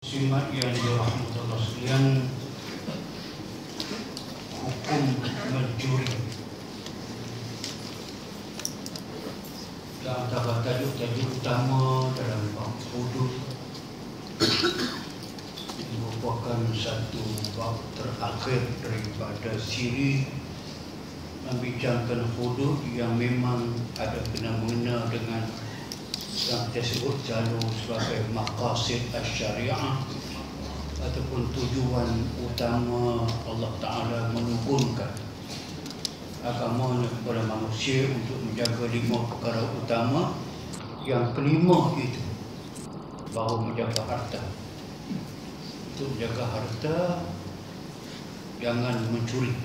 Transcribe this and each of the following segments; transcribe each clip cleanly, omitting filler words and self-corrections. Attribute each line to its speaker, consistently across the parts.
Speaker 1: Muslimat yang dirahmati Allah sekalian, hukum mencuri. Dan antara tajuk-tajuk utama dalam bab hudud ini merupakan satu bab terakhir daripada siri membincangkan hudud yang memang ada kena-mengena dengan yang kita sebut selalu sebagai maqasid asy-syariah ataupun tujuan utama Allah Ta'ala menurunkan agamanya kepada manusia untuk menjaga 5 perkara utama. Yang kelima itu baru menjaga harta. Untuk menjaga harta, jangan mencuri.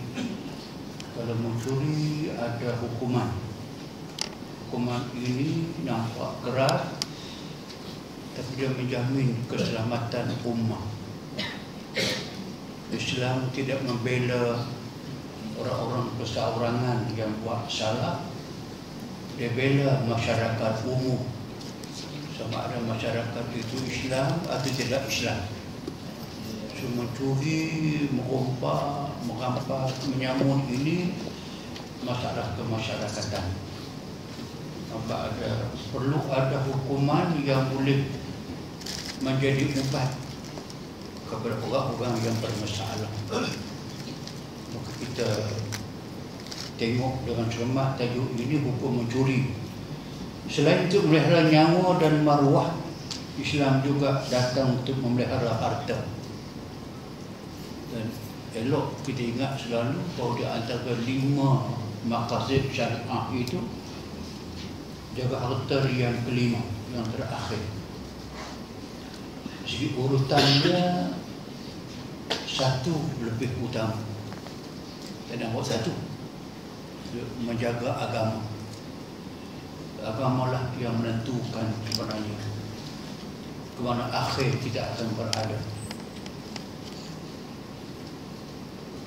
Speaker 1: Kalau mencuri ada hukuman. Hukuman ini nampak keras, tapi dia menjamin keselamatan ummah. Islam tidak membela orang-orang perseorangan yang buat salah. Dia bela masyarakat umum, sama ada masyarakat itu Islam atau tidak Islam. So, mencuri, merompak, merampas, menyamun ini masalah kemasyarakatan. Maka perlu ada hukuman yang boleh menjadi ubat kepada orang-orang yang bermasalah. Maka kita tengok dengan cermat tajuk ini, hukum mencuri. Selain untuk memelihara nyawa dan maruah, Islam juga datang untuk memelihara harta. Dan elok kita ingat selalu bahawa di antara 5 maqasid syariah itu jaga harta yang kelima, yang terakhir. Segi urutannya satu lebih utama. Dan nombor satu, menjaga agama. Agamalah yang menentukan sebenarnya kemana akhir kita akan berada.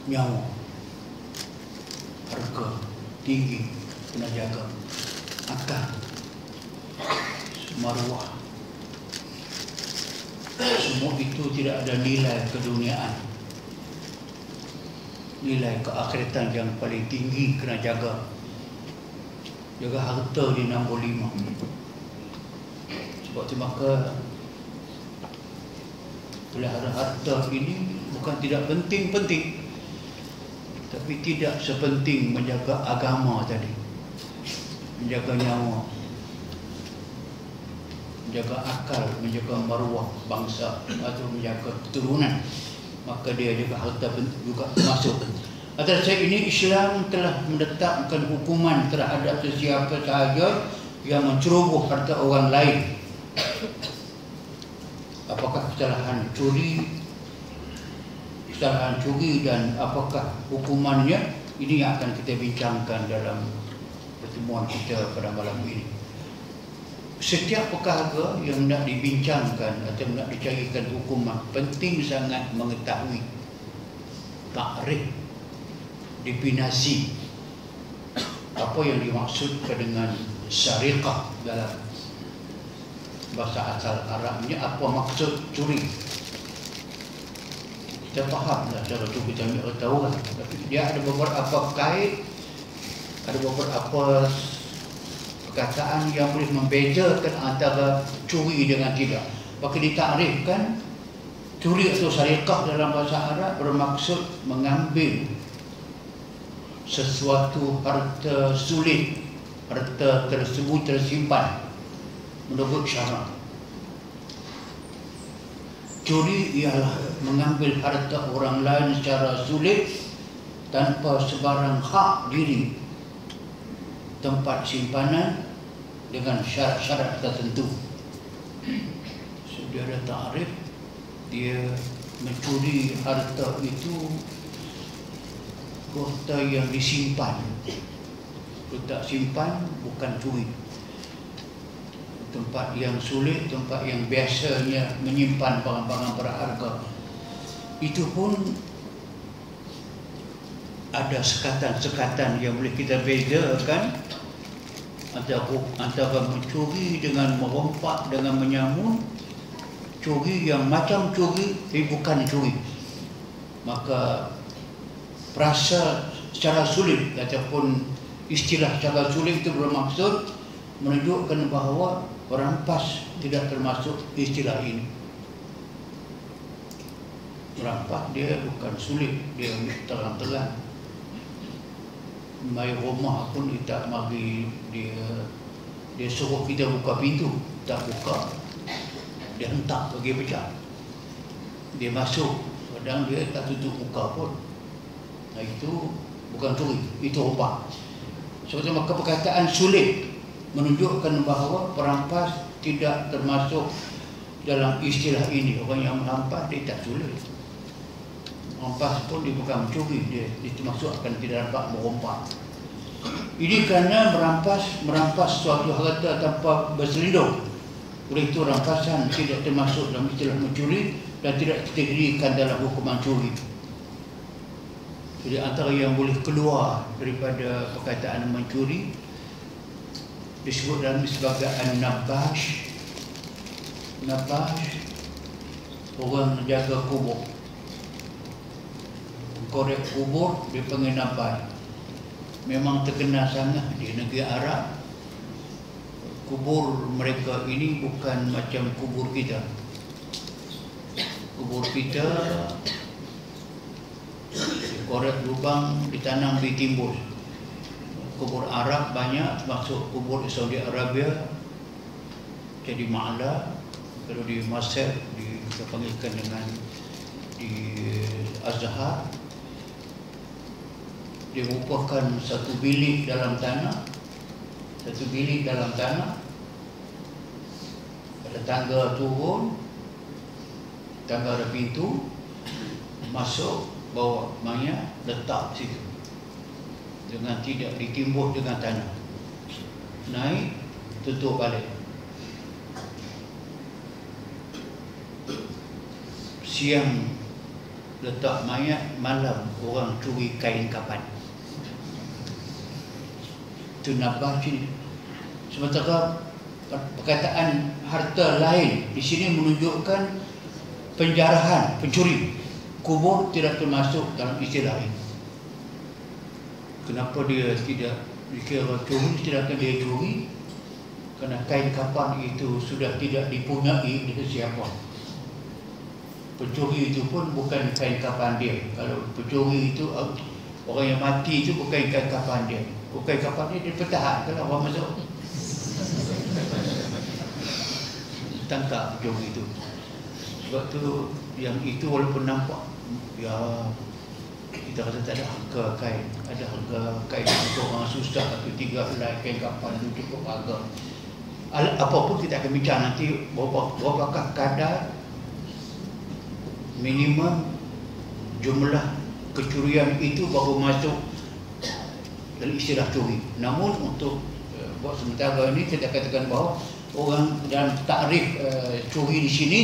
Speaker 1: Nyawa, harga tinggi kena jaga. Akal, maruah, semua itu tidak ada nilai keduniaan. Nilai keakhiratan yang paling tinggi kena jaga. Jaga harta di nombor 5. Sebab itu maka pelihara harta ini bukan tidak penting-penting, tapi tidak sepenting menjaga agama tadi. Menjaga nyawa, menjaga akal, menjaga maruah bangsa atau menjaga keturunan, maka dia juga harta juga masuk. Atas saya ini Islam telah menetapkan hukuman terhadap sesiapa sahaja yang menceroboh harta orang lain. Apakah kesalahan curi dan apakah hukumannya? Ini yang akan kita bincangkan dalam pertemuan kita pada malam ini. Setiap perkara yang nak dibincangkan atau nak dicarikan hukuman, penting sangat mengetahui takrif, definisi apa yang dimaksudkan dengan syariqah dalam bahasa asal Arabnya, apa maksud curi. Kita fahamlah cara tu, kita ambil tahu lah. Tapi dia ada beberapa kait, ada beberapa perkataan yang boleh membezakan antara curi dengan tidak. Maka ditakrifkan curi atau syariqah dalam bahasa Arab bermaksud mengambil sesuatu harta sulit, harta tersebut tersimpan menurut syarak. Curi ialah mengambil harta orang lain secara sulit tanpa sebarang hak diri, tempat simpanan dengan syarat-syarat tertentu. Sudah ada takrif, dia mencuri harta itu harta yang disimpan. Kalau tak simpan, bukan curi. Tempat yang sulit, tempat yang biasanya menyimpan barang-barang berharga, itu pun ada sekatan-sekatan yang boleh kita bezakan antara mencuri dengan merompak dengan menyamun. curi yang macam curi tapi bukan curi, maka perasa secara sulit ataupun istilah secara sulit itu bermaksud menunjukkan bahawa merampas tidak termasuk istilah ini. Merampas dia bukan sulit, dia terang-terang. Mai rumah pun kita mari dia suruh kita buka pintu, tak buka, dia hentak pergi pecah. Dia masuk, kadang dia tak tutup muka pun. Nah, itu bukan curi, itu rombak. Sebab maka perkataan sulit menunjukkan bahawa perampas tidak termasuk dalam istilah ini. Orang yang merampas dia tak sulit. Merampas pun dia bukan mencuri, dia dimasukkan tidak dapat merompak. Ini kerana merampas suatu harta tanpa berselindung. Oleh itu rampasan tidak termasuk dalam istilah mencuri dan tidak dikategorikan dalam hukuman curi. Jadi antara yang boleh keluar daripada perkataan mencuri disebut dalam sebagai an-nabash. Nabash, orang jaga kubur, korek kubur, dia panggil nabash. Memang terkenal sangat di negeri Arab. Kubur mereka ini bukan macam kubur kita. Kubur kita korek lubang ditanam ditimbul. Kubur Arab banyak, termasuk kubur di Saudi Arabia, jadi Ma'la. Kalau di Mesir dipanggilkan dengan di Azhar. Dia merupakan satu bilik dalam tanah. Satu bilik dalam tanah. Ada tangga turun, tangga ada pintu, masuk, bawa mayat, letak situ dengan tidak ditimbun dengan tanah. Naik, tutup balik. Siang letak mayat, malam orang curi kain kapan. Itu nabah sini. Sementara perkataan harta lain di sini menunjukkan penjarahan, pencuri. Kubur tidak termasuk dalam istilah ini. Kenapa dia tidak dikira curi? Tidakkan dia curi? Kerana kain kapan itu sudah tidak dipunyai oleh siapa. Pencuri itu pun bukan kain kapan dia. Kalau pencuri itu orang yang mati itu bukan kain kapan dia. Bukan kapan dia pertahan kalau orang masuk. Tangkap pencuri itu. Sebab tu yang itu walaupun nampak ya kita rasa tak ada harga kain. Ada harga kain untuk orang susah atau 3 helai kain kapan itu cukup harga. Apapun kita akan bincang nanti berapakah kadar minimum jumlah kecurian itu baru masuk dalam istilah curi. Namun untuk buat sementara ini kita katakan bahawa orang dalam takrif curi di sini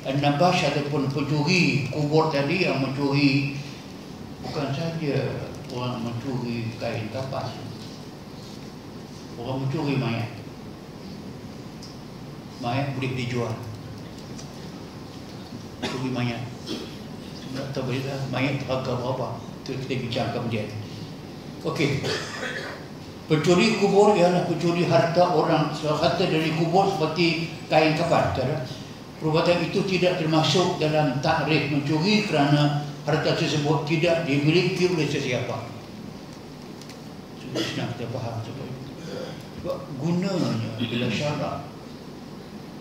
Speaker 1: nabash ataupun pencuri kubur tadi yang mencuri bukan saja orang mencuri kain kapas, orang mencuri mayat. Mayat boleh dijual. Curi mayat. Tak tahu mayat harga berapa. Itu kita bincang kemudian. Okey. Pencuri kubur ialah pencuri harta orang, harta dari kubur seperti kain kapan. Perbuatan itu tidak termasuk dalam takrif mencuri kerana harta tersebut tidak dimiliki oleh sesiapa. Sudah senang kita faham sebab gunanya bila syarak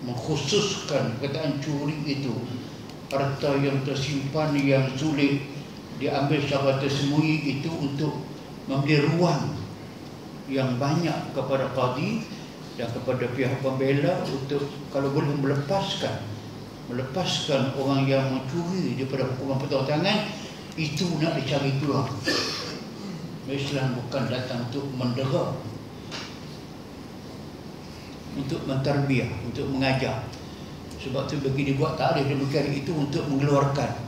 Speaker 1: mengkhususkan perkataan curi itu harta yang tersimpan yang sulit diambil secara tersembunyi itu untuk memberi ruang yang banyak kepada qadi dan kepada pihak pembela untuk kalau boleh melepaskan orang yang mencuri daripada hukuman potong tangan. Itu nak dicari keluar. Islam bukan datang untuk mendera, untuk mentarbiah, untuk mengajar. Sebab tu bagi dibuat takrif demikian itu untuk mengeluarkan.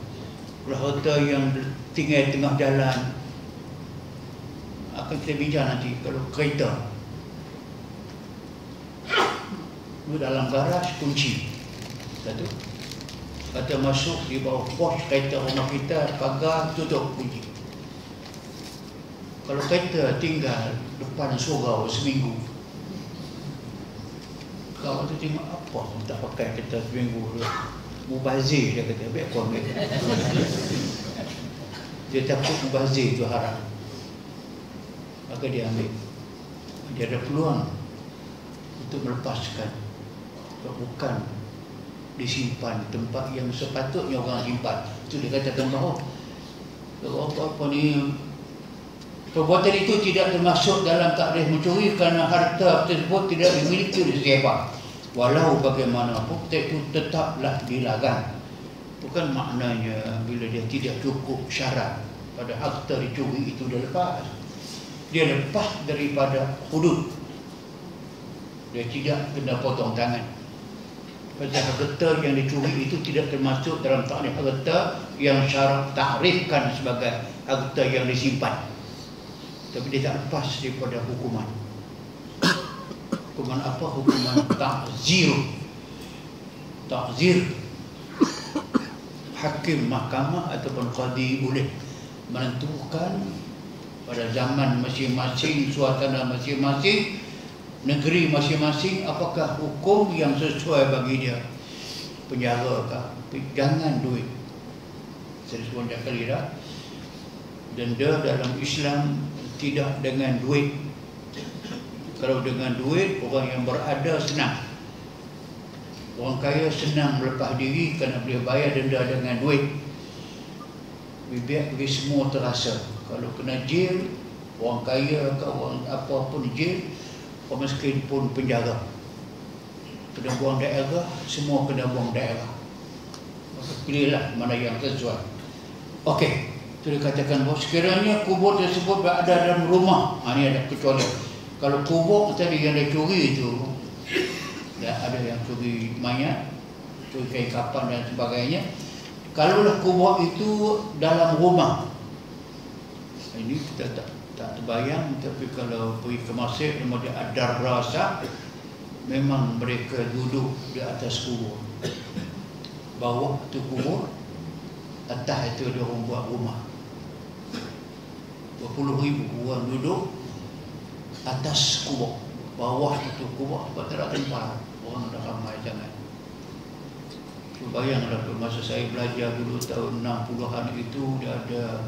Speaker 1: Kalau harta yang tinggal tengah jalan, akan kita bincang nanti. Kalau kereta dalam garaj kunci satu, atau masuk di bawah pos kereta rumah kita, pagar tutup kunci. Kalau kereta tinggal depan surau seminggu, kawan tu tengok apa tak pakai kereta seminggu tu. Mubazir dia kata, biar aku ambil. Dia takut mubazir tu haram, maka dia ambil. Dia ada peluang untuk melepaskan, bukan disimpan tempat yang sepatutnya orang simpan. Itu dia katakan bahawa apa ni, perbuatan itu tidak termasuk dalam takrif mencuri kerana harta tersebut tidak dimiliki oleh siapa. Walau bagaimanapun itu tetaplah dilarang. Bukan maknanya bila dia tidak cukup syarat pada harta dicuri itu dia lepas. Dia lepas daripada hudud. Dia tidak kena potong tangan. Pasal harta yang dicuri itu tidak termasuk dalam takrif harta yang syarat takrifkan sebagai harta yang disimpan. Tapi dia tak lepas daripada hukuman. Hukuman apa? Hukuman takzir. Takzir. Hakim mahkamah ataupun qadi boleh menentukan pada zaman masing-masing, suasana masing-masing, negeri masing-masing, apakah hukum yang sesuai bagi dia. Penjara kah? Jangan duit. Saya sebut banyak kali dah. Denda dalam Islam tidak dengan duit. Kalau dengan duit, orang yang berada senang. Orang kaya senang melepas diri kerana boleh bayar denda dengan duit. Biar bagi semua terasa. Kalau kena jail, orang kaya ke orang apa pun jail, orang miskin pun penjara. Kena buang daerah, semua kena buang daerah. Maka pilihlah mana yang sesuai. Okey, itu dikatakan bahawa sekiranya kubur tersebut berada dalam rumah, ini ada kecuali. Kalau kubur tadi yang dia curi itu, dan ada yang curi mayat, curi kain kapan dan sebagainya. Kalaulah kubur itu dalam rumah, ini kita tak terbayang. Tapi kalau pergi ke Mesir, dia ada rasa, memang mereka duduk di atas kubur. Bawah tu kubur, atas itu dia orang buat rumah. Berpuluh ribu orang duduk atas kubur, bawah itu kubur, sebab tak ada tempat, orang dah ramai sangat. Bayanglah masa saya belajar dulu tahun 60-an itu, dia ada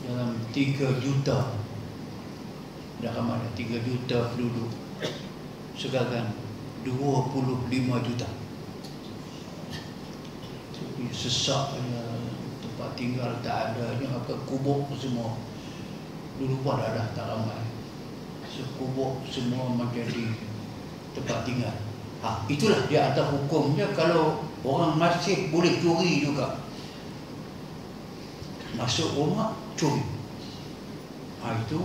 Speaker 1: dalam 3 juta, dah ramai 3 juta penduduk, sekarang 25 juta. Sesaknya, tempat tinggal tak ada, maka kubur semua. Dulu pun ada tak ramai. Kubur semua menjadi tempat tinggal. Itulah dia antara hukumnya. Kalau orang masih boleh curi juga, masuk rumah curi, itu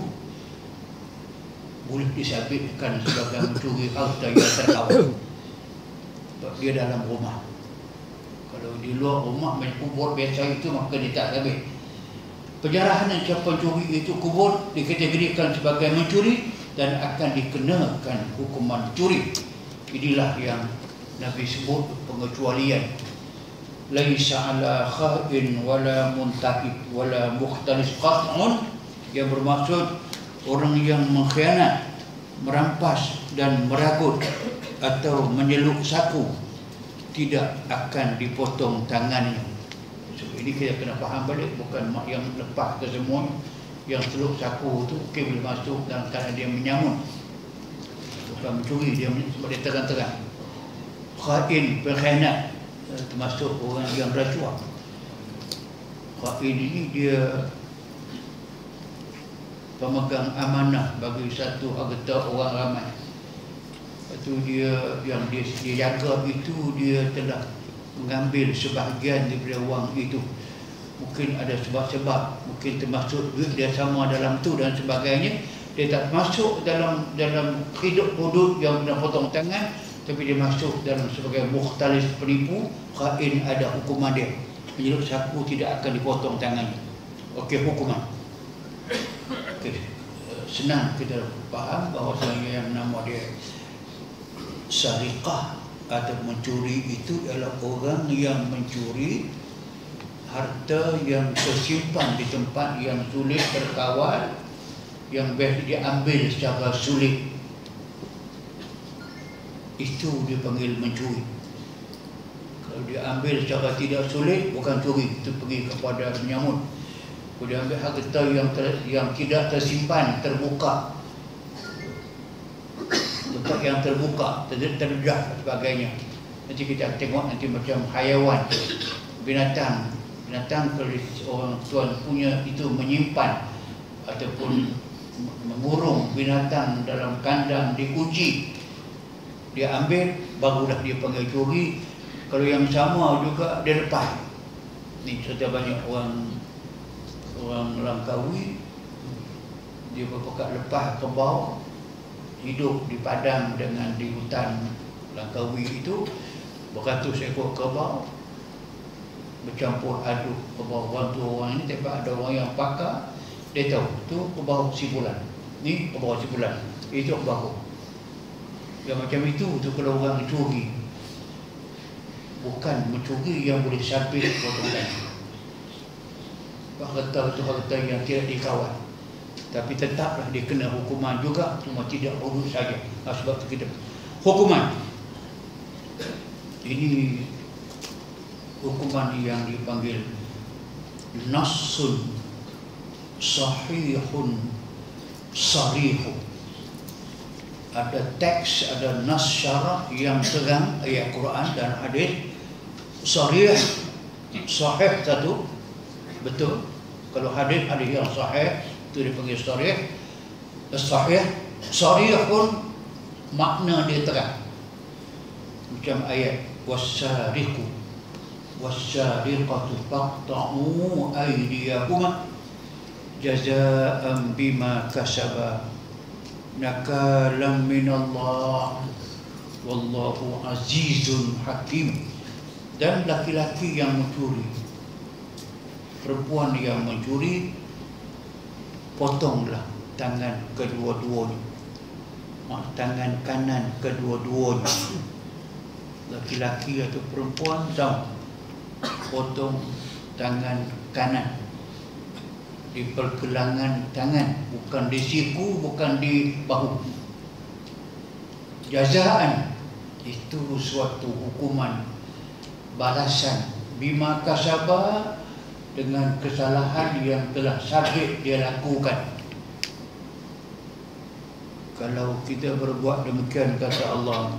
Speaker 1: boleh disabitkan sebagai mencuri harta yang terkawal. Sebab dia dalam rumah. Kalau di luar rumah main kubur biasa itu, maka dia tak sabit. Penjarahan yang siapa curi itu kubur dikategorikan sebagai mencuri dan akan dikenakan hukuman curi. Inilah yang Nabi sebut pengecualian. Laisa ala kha'in wala muntahib wala mukhtalis qat'un, yang bermaksud orang yang mengkhianat, merampas dan meragut atau menyeluk saku tidak akan dipotong tangannya. So, ini kita kena faham balik, bukan yang lepas ke semua. Yang seluk saku tu boleh masuk dalam keadaan dia menyamun, bukan mencuri, dia sebab dia terang-terang. Khain, pengkhianat, termasuk orang yang rasuah. Khain ini dia pemegang amanah bagi satu harta orang ramai. Itu dia yang dia jaga itu, dia telah mengambil sebahagian daripada wang itu. Mungkin ada sebab-sebab, mungkin termasuk duit dia sama dalam tu dan sebagainya. Dia tak masuk dalam hidup hudud yang kena potong tangan, tapi dia masuk dalam sebagai mukhtalis, penipu. Khain ada hukuman dia. Penyeluk saku tidak akan dipotong tangannya. Okey, hukuman. Okay. Senang kita faham bahawasanya yang nama dia sariqah atau mencuri itu ialah orang yang mencuri harta yang tersimpan di tempat yang sulit terkawal, yang biasa diambil secara sulit. Itu dipanggil mencuri. Kalau diambil secara tidak sulit, bukan curi, itu pergi kepada menyamut. Kalau diambil harta yang tidak tersimpan, terbuka, tempat yang terbuka, terdedah dan sebagainya. Nanti kita tengok nanti macam hayawan, binatang kalau orang tuan punya itu menyimpan ataupun mengurung binatang dalam kandang, dikunci, dia ambil, barulah dia panggil curi. Kalau yang sama juga dia lepas. Ni cerita banyak orang Langkawi, dia berpekat lepas kerbau, hidup di padang dengan di hutan Langkawi itu, beratus ekor kerbau bercampur aduk kerbau. Orang tu orang ini, tapi ada orang yang pakar, dia tahu tu kerbau sibulan, ni kerbau sibulan, itu kerbau. Yang macam itu tu kalau orang curi, bukan mencuri yang boleh sabit potongan. Harta itu harta yang tidak dikawal, tapi tetaplah dia kena hukuman juga, cuma tidak urus saja. Sebab itu kita hukuman ini, hukuman yang dipanggil nassun sahihun sarihun. Ada teks, ada nas syarak yang terang, ayat Quran dan hadis. Sarih, sahih satu, betul. Kalau hadis yang sahih itu dipanggil sarih. Sarih pun makna dia terang. Macam ayat wassariqu wassariqatu faqta'u aydiyahuma jazaa'an bima kasaba nakalam minallah wallahu azizun hakim. Dan laki-laki yang mencuri, perempuan yang mencuri, potonglah tangan kedua-duanya, tangan kanan kedua-duanya. Laki-laki atau perempuan sama, potong tangan kanan di pergelangan tangan, bukan di siku, bukan di bahu. Jazaan itu suatu hukuman, balasan bima kasaba, dengan kesalahan yang telah sabit dia lakukan. Kalau kita berbuat demikian, kata Allah,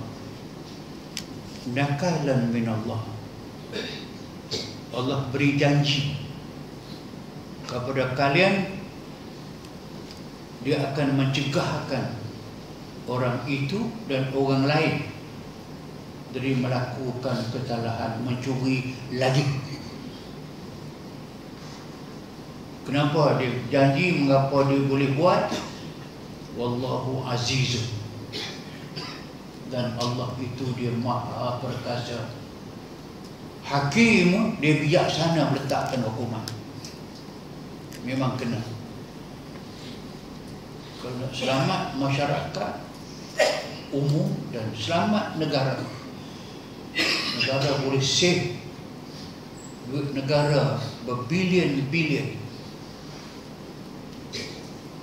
Speaker 1: nakalan minallah, Allah beri janji kepada kalian, dia akan mencegahkan orang itu dan orang lain dari melakukan kesalahan mencuri lagi. Kenapa dia janji? Mengapa dia boleh buat? Wallahu azizun, dan Allah itu dia maha perkasa. Hakim, dia bijaksana meletakkan hukuman. Memang kena. Kalau nak selamat masyarakat umum dan selamat negara, negara boleh save, duit negara berbilion-bilion,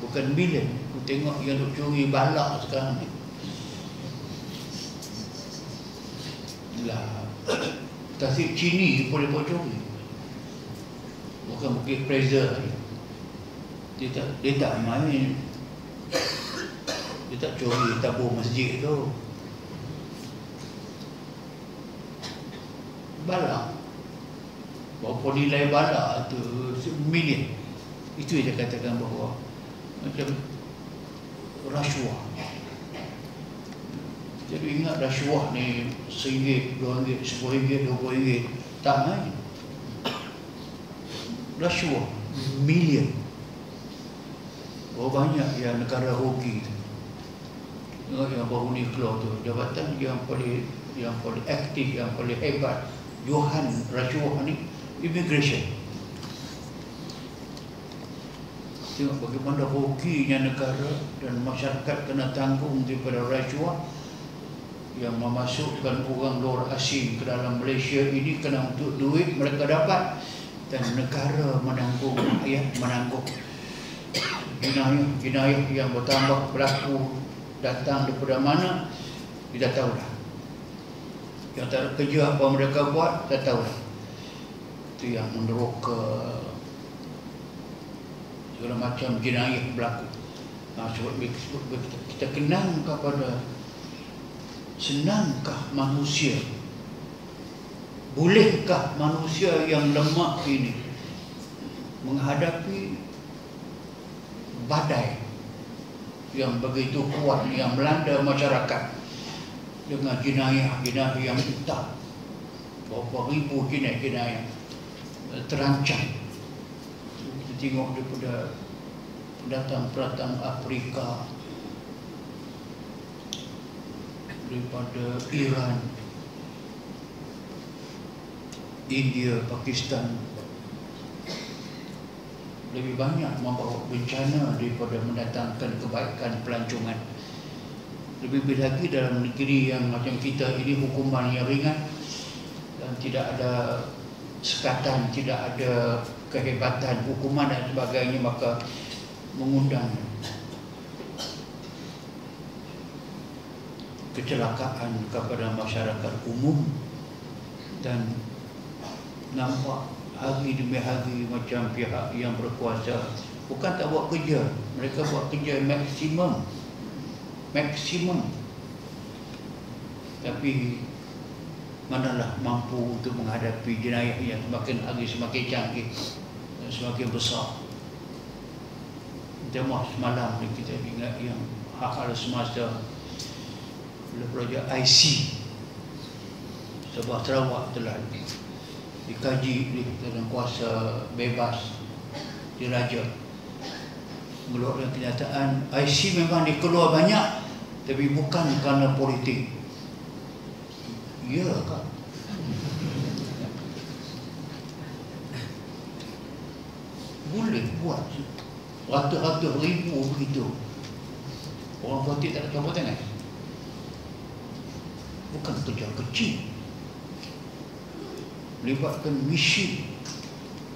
Speaker 1: bukan bilion. Aku tengok yang duk curi balak sekarang ni lah, tasik Cini boleh buat curi, bukan Bukit Fraser. Dia tak main, dia tak curi tabur masjid tu. Balak, berapa nilai balak tu? Million. Itu yang dia katakan bahawa macam rasuah. Jadi ingat rasuah ni RM1, RM2, RM10, RM20, tak main. Rasuah million. Berapa banyak yang negara rugi tu. Tengok yang baru ni keluar tu, jabatan yang paling aktif, yang paling hebat Johan rasuah ni, immigration. Tengok bagaimana ruginya negara dan masyarakat kena tanggung daripada rasuah. yang memasukkan orang luar asing ke dalam Malaysia ini kerana untuk duit mereka dapat, dan negara menanggung, rakyat menanggung. Jenayah yang bertambah berlaku datang daripada mana, kita tahu dah. Yang tak ada kerja apa mereka buat, kita tahu dah. Itu yang meneroka segala macam jenayah berlaku. Sebab kita kenang kepada senangkah manusia, bolehkah manusia yang lemah ini menghadapi badai yang begitu kuat yang melanda masyarakat dengan jenayah yang hitam, berapa ribu jenayah terancam. Kita tengok daripada pendatang Afrika, daripada Iran, India, Pakistan, lebih banyak membawa bencana daripada mendatangkan kebaikan pelancongan. Lebih lagi dalam negeri yang macam kita ini, hukuman yang ringan dan tidak ada sekatan, tidak ada kehebatan hukuman dan sebagainya, maka mengundang kecelakaan kepada masyarakat umum. Dan nampak hari demi hari macam pihak yang berkuasa bukan tak buat kerja, mereka buat kerja maksimum, tapi manalah mampu untuk menghadapi jenayah yang semakin hari semakin canggih dan semakin besar. Tengok semalam kita ingat yang hal-hal semasa Raja IC Sabah Sarawak telah dikaji dalam kuasa bebas diraja, mengeluarkan kenyataan IC memang dikeluar banyak tapi bukan kerana politik. Ya kan? Boleh buat ratus-ratus ribu begitu. Orang politik tak ada campur tangan. Bukan kerja kecil. Melibatkan mesin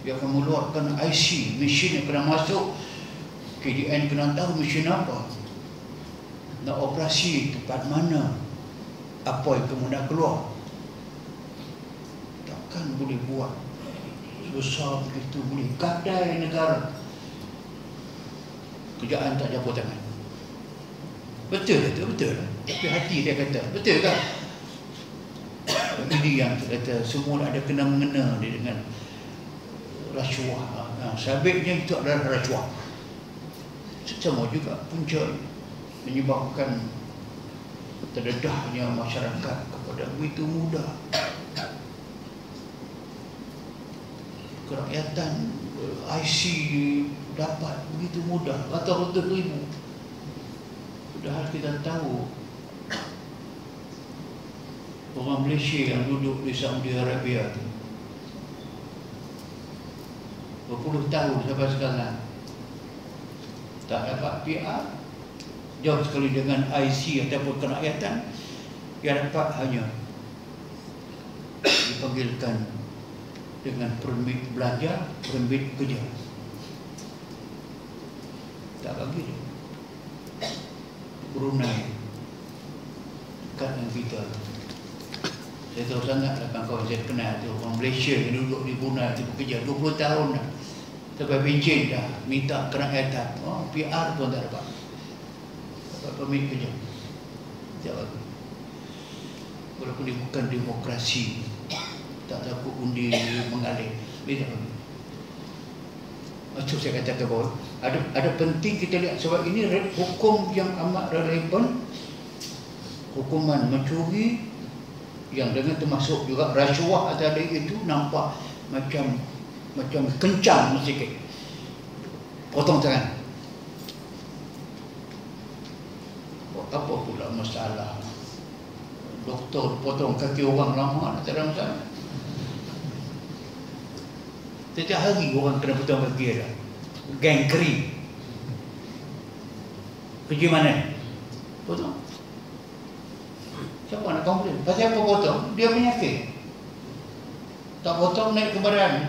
Speaker 1: yang akan mengeluarkan IC, mesin yang kena masuk, KDN kena tahu mesin apa, nak operasi tempat mana, apa yang kamu nak keluar. Takkan boleh buat sebesar begitu, boleh gadai negara. Kerjaan tak campur tangan. Betul. Tapi hati dia kata, betul kan? Ini yang kata semua ada kena-mengena dia dengan rasuah. Sabitnya itu adalah rasuah. Sama juga punca menyebabkan terdedahnya masyarakat kepada begitu mudah. Kerakyatan IC dapat begitu mudah, ratus-ratus ribu. Padahal kita tahu orang Malaysia yang duduk di Saudi Arabia tu berpuluh tahun sampai sekarang tak dapat PR, jauh sekali dengan IC ataupun kerakyatan. Yang dapat hanya dipanggilkan dengan permit belajar, permit kerja. Tak bagi dia. Brunei dekat dengan kita. Saya tahu sangatlah kawan-kawan saya kenal tu, orang Malaysia yang duduk di Brunei tu bekerja 20 tahun dah. Sampai pencen dah, minta kerakyatan. PR pun tak dapat. Dapat permit kerja. Tak bagi. Walaupun dia bukan demokrasi, tak takut undi mengalir, dia tak bagi. Macam saya katakan bahawa ada penting kita lihat, sebab ini hukum yang amat relevan. Hukuman mencuri yang dengan termasuk juga rasuah tadi itu nampak macam kencang sikit. Potong tangan. Apa pula masalah? Doktor potong kaki orang lama, tak ada masalah. Setiap hari orang kena potong kaki dah. Geng kering. Pergi mana? Potong. Siapa nak komplain? Pasal apa potong? Dia penyakit. Tak potong naik ke badan.